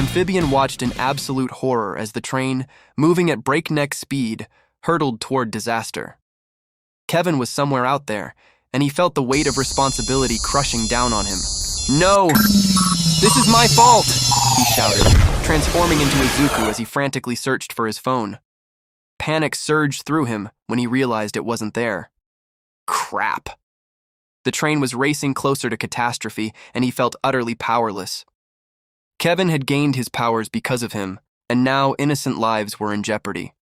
Amphibian watched in absolute horror as the train, moving at breakneck speed, hurtled toward disaster. Kevin was somewhere out there, and he felt the weight of responsibility crushing down on him. "No! This is my fault!" he shouted, transforming into Izuku as he frantically searched for his phone. Panic surged through him when he realized it wasn't there. Crap. The train was racing closer to catastrophe, and he felt utterly powerless. Kevin had gained his powers because of him, and now innocent lives were in jeopardy.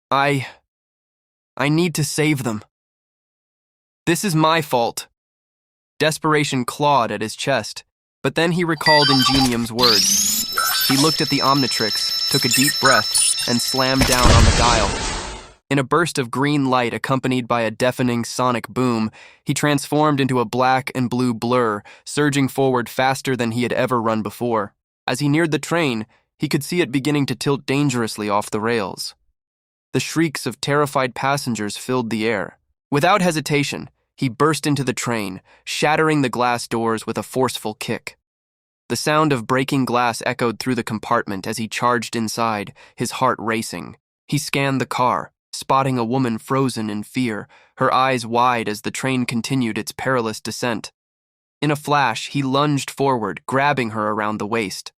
I need to save them. This is my fault. Desperation clawed at his chest, but then he recalled Ingenium's words. He looked at the Omnitrix, took a deep breath, and slammed down on the dial. In a burst of green light accompanied by a deafening sonic boom, he transformed into a black and blue blur, surging forward faster than he had ever run before. As he neared the train, he could see it beginning to tilt dangerously off the rails. The shrieks of terrified passengers filled the air. Without hesitation, he burst into the train, shattering the glass doors with a forceful kick. The sound of breaking glass echoed through the compartment as he charged inside, his heart racing. He scanned the car, spotting a woman frozen in fear, her eyes wide as the train continued its perilous descent. In a flash, he lunged forward, grabbing her around the waist.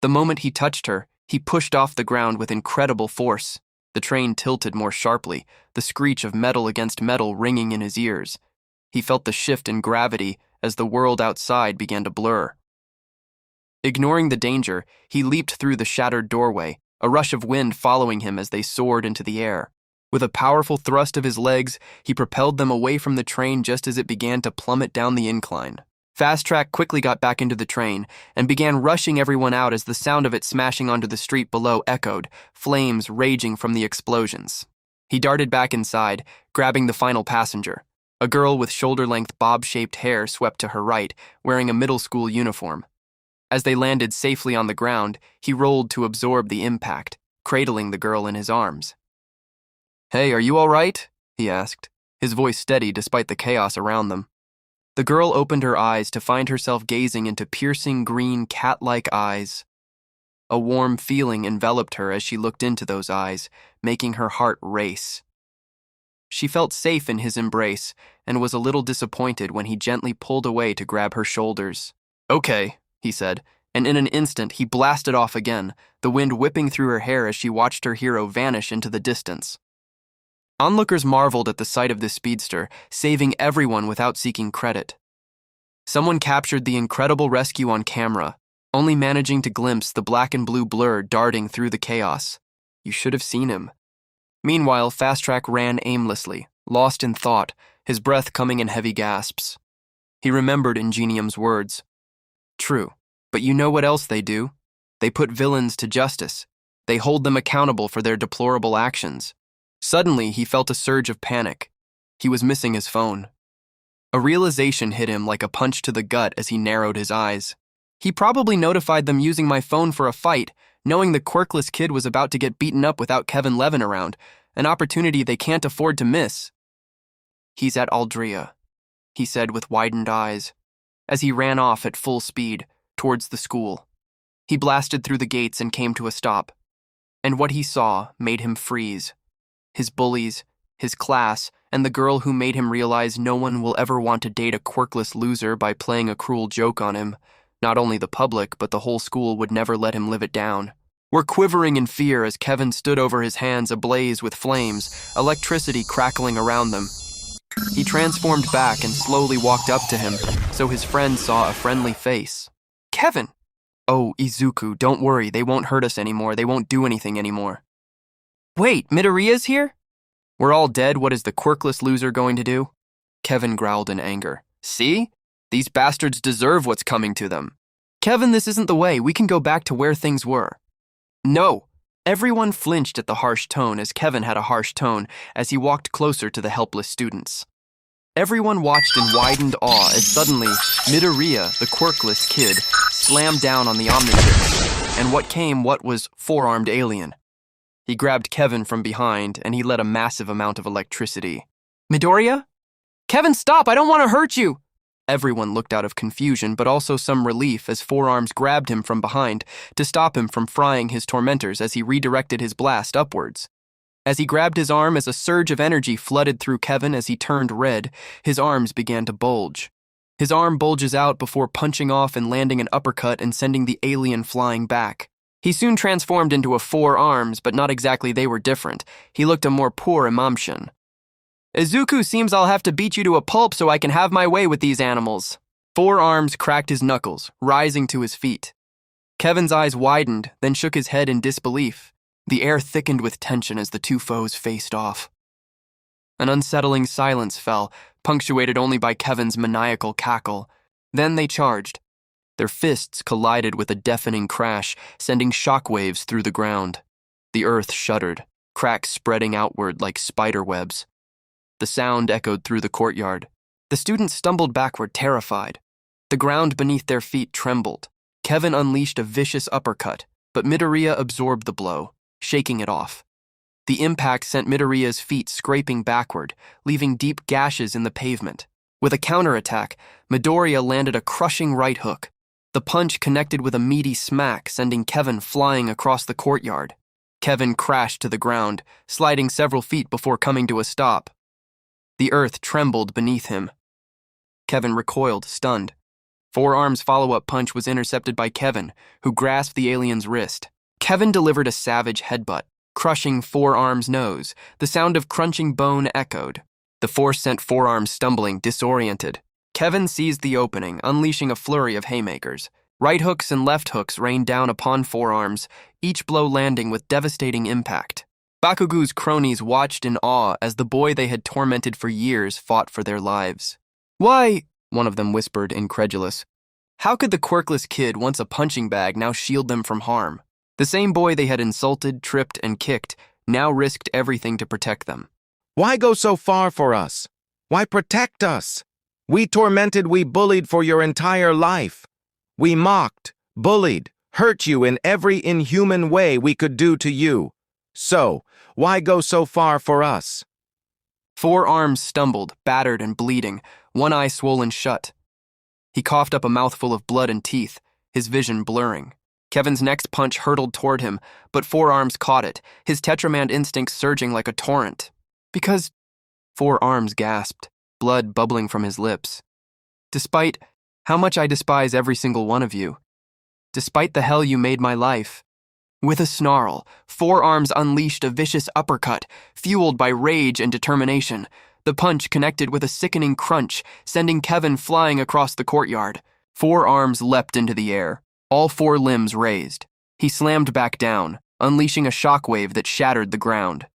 The moment he touched her, he pushed off the ground with incredible force. The train tilted more sharply, the screech of metal against metal ringing in his ears. He felt the shift in gravity as the world outside began to blur. Ignoring the danger, he leaped through the shattered doorway, a rush of wind following him as they soared into the air. With a powerful thrust of his legs, he propelled them away from the train just as it began to plummet down the incline. Fast Track quickly got back into the train and began rushing everyone out as the sound of it smashing onto the street below echoed, flames raging from the explosions. He darted back inside, grabbing the final passenger. A girl with shoulder-length bob-shaped hair swept to her right, wearing a middle school uniform. As they landed safely on the ground, he rolled to absorb the impact, cradling the girl in his arms. "Hey, are you all right?" he asked, his voice steady despite the chaos around them. The girl opened her eyes to find herself gazing into piercing green cat-like eyes. A warm feeling enveloped her as she looked into those eyes, making her heart race. She felt safe in his embrace and was a little disappointed when he gently pulled away to grab her shoulders. "Okay," he said, and in an instant he blasted off again, the wind whipping through her hair as she watched her hero vanish into the distance. Onlookers marveled at the sight of this speedster, saving everyone without seeking credit. Someone captured the incredible rescue on camera, only managing to glimpse the black and blue blur darting through the chaos. You should have seen him. Meanwhile, Fast Track ran aimlessly, lost in thought, his breath coming in heavy gasps. He remembered Ingenium's words. True, but you know what else they do? They put villains to justice. They hold them accountable for their deplorable actions. Suddenly, he felt a surge of panic. He was missing his phone. A realization hit him like a punch to the gut as he narrowed his eyes. He probably notified them using my phone for a fight, knowing the quirkless kid was about to get beaten up without Kevin Levin around, an opportunity they can't afford to miss. "He's at Aldria," he said with widened eyes, as he ran off at full speed towards the school. He blasted through the gates and came to a stop, and what he saw made him freeze. His bullies, his class, and the girl who made him realize no one will ever want to date a quirkless loser by playing a cruel joke on him. Not only the public, but the whole school would never let him live it down. Were quivering in fear as Kevin stood over his hands ablaze with flames, electricity crackling around them. He transformed back and slowly walked up to him, so his friend saw a friendly face. "Kevin!" "Oh, Izuku, don't worry, they won't hurt us anymore, they won't do anything anymore." "Wait, Midoriya's here?" "We're all dead, what is the quirkless loser going to do?" Kevin growled in anger. "See? These bastards deserve what's coming to them." "Kevin, this isn't the way, we can go back to where things were." "No!" Everyone flinched at the harsh tone as Kevin had a harsh tone as he walked closer to the helpless students. Everyone watched in widened awe as suddenly Midoriya, the quirkless kid, slammed down on the Omnitrix, and what was four-armed alien. He grabbed Kevin from behind, and he let a massive amount of electricity. "Midoriya? Kevin, stop! I don't want to hurt you!" Everyone looked out of confusion, but also some relief as Four Arms grabbed him from behind to stop him from frying his tormentors as he redirected his blast upwards. As he grabbed his arm, as a surge of energy flooded through Kevin as he turned red, his arms began to bulge. His arm bulges out before punching off and landing an uppercut and sending the alien flying back. He soon transformed into a Four Arms, but not exactly they were different. He looked a more poor Imamshin. Izuku, seems I'll have to beat you to a pulp so I can have my way with these animals. Four Arms cracked his knuckles, rising to his feet. Kevin's eyes widened, then shook his head in disbelief. The air thickened with tension as the two foes faced off. An unsettling silence fell, punctuated only by Kevin's maniacal cackle. Then they charged. Their fists collided with a deafening crash, sending shockwaves through the ground. The earth shuddered, cracks spreading outward like spider webs. The sound echoed through the courtyard. The students stumbled backward, terrified. The ground beneath their feet trembled. Kevin unleashed a vicious uppercut, but Midoriya absorbed the blow, shaking it off. The impact sent Midoriya's feet scraping backward, leaving deep gashes in the pavement. With a counterattack, Midoriya landed a crushing right hook. The punch connected with a meaty smack, sending Kevin flying across the courtyard. Kevin crashed to the ground, sliding several feet before coming to a stop. The earth trembled beneath him. Kevin recoiled, stunned. Four Arms' follow-up punch was intercepted by Kevin, who grasped the alien's wrist. Kevin delivered a savage headbutt, crushing Four Arms' nose. The sound of crunching bone echoed. The force sent Four Arms stumbling, disoriented. Kevin seized the opening, unleashing a flurry of haymakers. Right hooks and left hooks rained down upon Four Arms, each blow landing with devastating impact. Bakugu's cronies watched in awe as the boy they had tormented for years fought for their lives. "Why," one of them whispered, incredulous, "how could the quirkless kid, once a punching bag, now shield them from harm?" The same boy they had insulted, tripped, and kicked now risked everything to protect them. "Why go so far for us? Why protect us? We tormented, we bullied for your entire life. We mocked, bullied, hurt you in every inhuman way we could do to you. So, why go so far for us?" Four Arms stumbled, battered and bleeding, one eye swollen shut. He coughed up a mouthful of blood and teeth, his vision blurring. Kevin's next punch hurtled toward him, but Four Arms caught it, his Tetramand instincts surging like a torrent. "Because—" Four Arms gasped, blood bubbling from his lips. "Despite how much I despise every single one of you. Despite the hell you made my life." With a snarl, Four Arms unleashed a vicious uppercut, fueled by rage and determination. The punch connected with a sickening crunch, sending Kevin flying across the courtyard. Four Arms leapt into the air, all four limbs raised. He slammed back down, unleashing a shockwave that shattered the ground.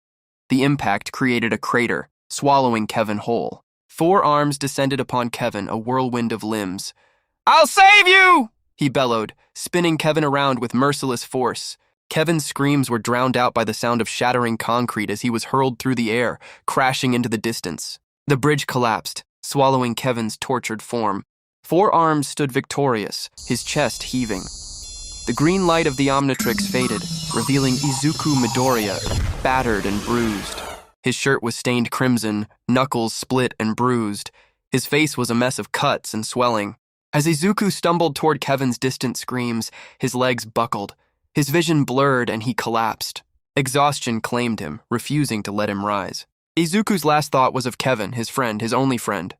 The impact created a crater, swallowing Kevin whole. Four Arms descended upon Kevin, a whirlwind of limbs. "I'll save you!" he bellowed, spinning Kevin around with merciless force. Kevin's screams were drowned out by the sound of shattering concrete as he was hurled through the air, crashing into the distance. The bridge collapsed, swallowing Kevin's tortured form. Four Arms stood victorious, his chest heaving. The green light of the Omnitrix faded, revealing Izuku Midoriya, battered and bruised. His shirt was stained crimson, knuckles split and bruised. His face was a mess of cuts and swelling. As Izuku stumbled toward Kevin's distant screams, his legs buckled. His vision blurred and he collapsed. Exhaustion claimed him, refusing to let him rise. Izuku's last thought was of Kevin, his friend, his only friend.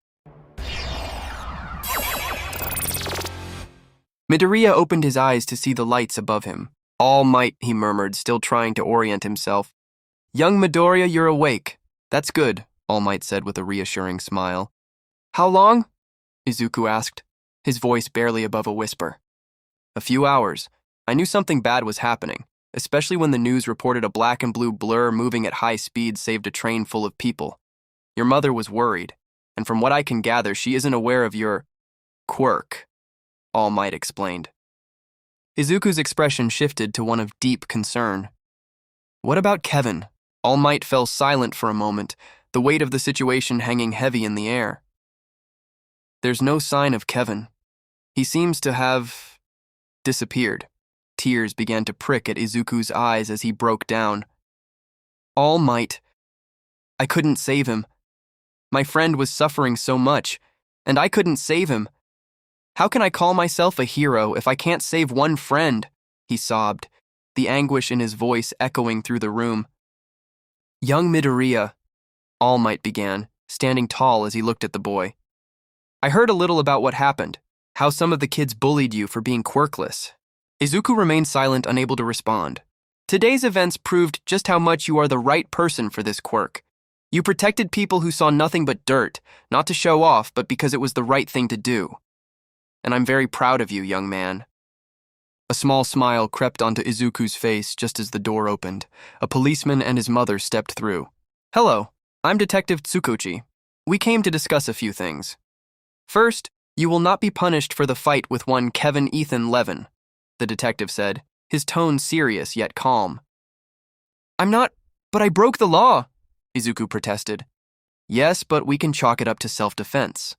Midoriya opened his eyes to see the lights above him. "All might," he murmured, still trying to orient himself. "Young Midoriya, you're awake. That's good," All Might said with a reassuring smile. "How long?" Izuku asked, his voice barely above a whisper. "A few hours. I knew something bad was happening, especially when the news reported a black and blue blur moving at high speed saved a train full of people. Your mother was worried, and from what I can gather, she isn't aware of your quirk," All Might explained. Izuku's expression shifted to one of deep concern. "What about Kevin?" All Might fell silent for a moment, the weight of the situation hanging heavy in the air. "There's no sign of Kevin. He seems to have disappeared." Tears began to prick at Izuku's eyes as he broke down. "All Might, I couldn't save him. My friend was suffering so much, and I couldn't save him. How can I call myself a hero if I can't save one friend? He sobbed, the anguish in his voice echoing through the room. Young Midoriya, All Might began, standing tall as he looked at the boy. I heard a little about what happened, how some of the kids bullied you for being quirkless. Izuku remained silent, unable to respond. Today's events proved just how much you are the right person for this quirk. You protected people who saw nothing but dirt, not to show off, but because it was the right thing to do. And I'm very proud of you, young man. A small smile crept onto Izuku's face just as the door opened. A policeman and his mother stepped through. Hello, I'm Detective Tsukuchi. We came to discuss a few things. First, you will not be punished for the fight with one Kevin Ethan Levin, the detective said, his tone serious yet calm. I'm not, but I broke the law, Izuku protested. Yes, but we can chalk it up to self-defense.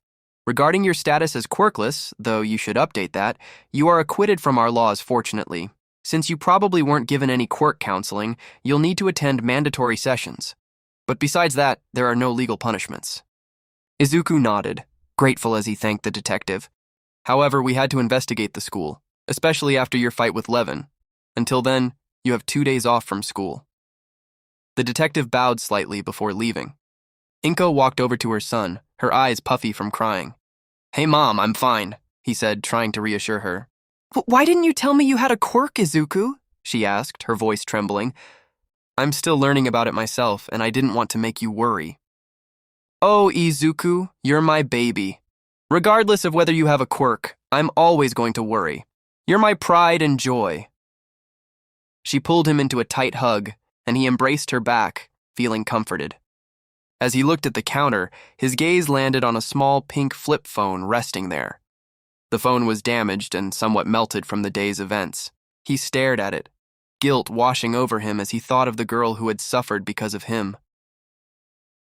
Regarding your status as quirkless, though you should update that, you are acquitted from our laws, fortunately. Since you probably weren't given any quirk counseling, you'll need to attend mandatory sessions. But besides that, there are no legal punishments. Izuku nodded, grateful as he thanked the detective. However, we had to investigate the school, especially after your fight with Levin. Until then, you have 2 days off from school. The detective bowed slightly before leaving. Inko walked over to her son, her eyes puffy from crying. Hey Mom, I'm fine, he said, trying to reassure her. Why didn't you tell me you had a quirk, Izuku? She asked, her voice trembling. I'm still learning about it myself, and I didn't want to make you worry. Oh, Izuku, you're my baby. Regardless of whether you have a quirk, I'm always going to worry. You're my pride and joy. She pulled him into a tight hug, and he embraced her back, feeling comforted. As he looked at the counter, his gaze landed on a small pink flip phone resting there. The phone was damaged and somewhat melted from the day's events. He stared at it, guilt washing over him as he thought of the girl who had suffered because of him.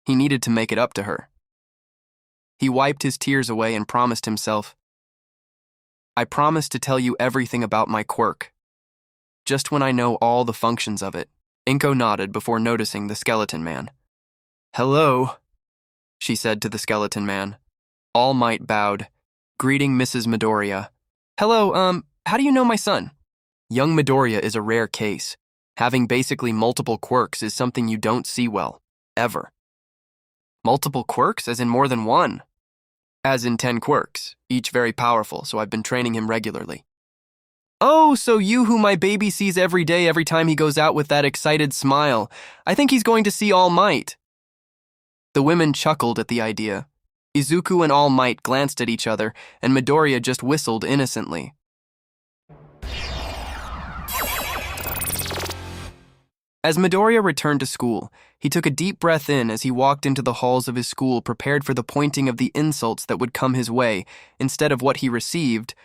He needed to make it up to her. He wiped his tears away and promised himself, I promise to tell you everything about my quirk. Just when I know all the functions of it. Inko nodded before noticing the skeleton man. Hello, she said to the skeleton man. All Might bowed, greeting Mrs. Midoriya. Hello, how do you know my son? Young Midoriya is a rare case. Having basically multiple quirks is something you don't see well, ever. Multiple quirks, as in more than one? As in 10 quirks, each very powerful, so I've been training him regularly. Oh, so you who my baby sees every day every time he goes out with that excited smile. I think he's going to see All Might. The women chuckled at the idea. Izuku and All Might glanced at each other, and Midoriya just whistled innocently. As Midoriya returned to school, he took a deep breath in as he walked into the halls of his school, prepared for the pointing of the insults that would come his way. Instead of what he received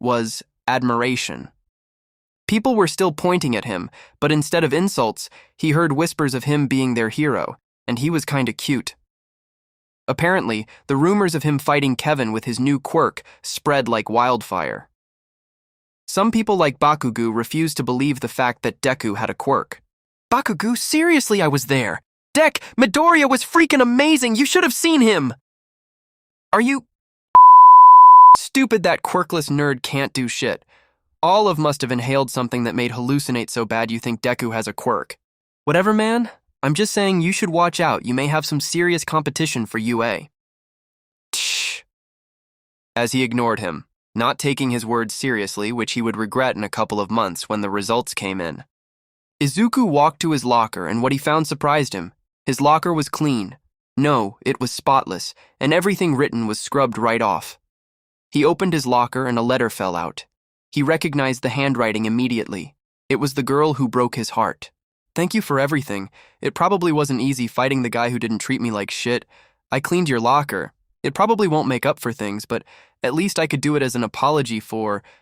was admiration. People were still pointing at him, but instead of insults, he heard whispers of him being their hero, and he was kinda cute. Apparently, the rumors of him fighting Kevin with his new quirk spread like wildfire. Some people like Bakugu refused to believe the fact that Deku had a quirk. Bakugu, seriously, I was there. Dek, Midoriya was freaking amazing. You should have seen him. Are you stupid? That quirkless nerd can't do shit. Olive must have inhaled something that made hallucinate so bad you think Deku has a quirk. Whatever, man. I'm just saying you should watch out. You may have some serious competition for UA. Tsh. As he ignored him, not taking his words seriously, which he would regret in a couple of months when the results came in. Izuku walked to his locker, and what he found surprised him. His locker was clean. No, it was spotless, and everything written was scrubbed right off. He opened his locker and a letter fell out. He recognized the handwriting immediately. It was the girl who broke his heart. Thank you for everything. It probably wasn't easy fighting the guy who didn't treat me like shit. I cleaned your locker. It probably won't make up for things, but at least I could do it as an apology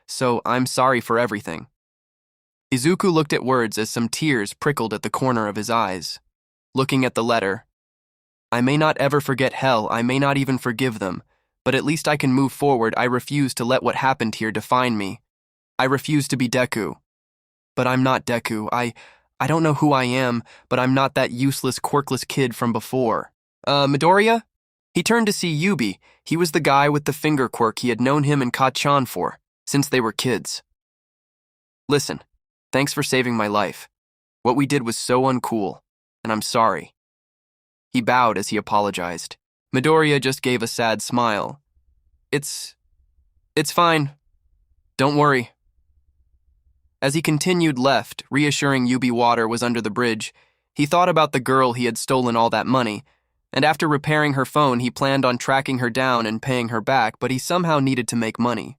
so I'm sorry for everything. Izuku looked at words as some tears prickled at the corner of his eyes. Looking at the letter, I may not ever forget hell, I may not even forgive them, but at least I can move forward. I refuse to let what happened here define me. I refuse to be Deku. But I'm not Deku. I don't know who I am, but I'm not that useless, quirkless kid from before. Midoriya? He turned to see Yubi. He was the guy with the finger quirk. He had known him and Kachan for, since they were kids. Listen, thanks for saving my life. What we did was so uncool, and I'm sorry. He bowed as he apologized. Midoriya just gave a sad smile. It's fine. Don't worry. As he continued left, reassuring Yubi water was under the bridge, he thought about the girl he had stolen all that money, and after repairing her phone, he planned on tracking her down and paying her back, but he somehow needed to make money.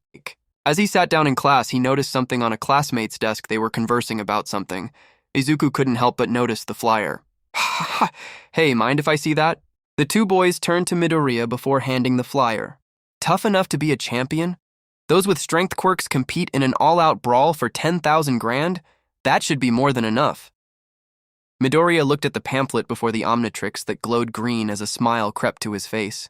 As he sat down in class, he noticed something on a classmate's desk. They were conversing about something. Izuku couldn't help but notice the flyer. Hey, mind if I see that? The two boys turned to Midoriya before handing the flyer. Tough enough to be a champion? Those with strength quirks compete in an all-out brawl for 10,000 grand? That should be more than enough. Midoriya looked at the pamphlet before the Omnitrix that glowed green as a smile crept to his face.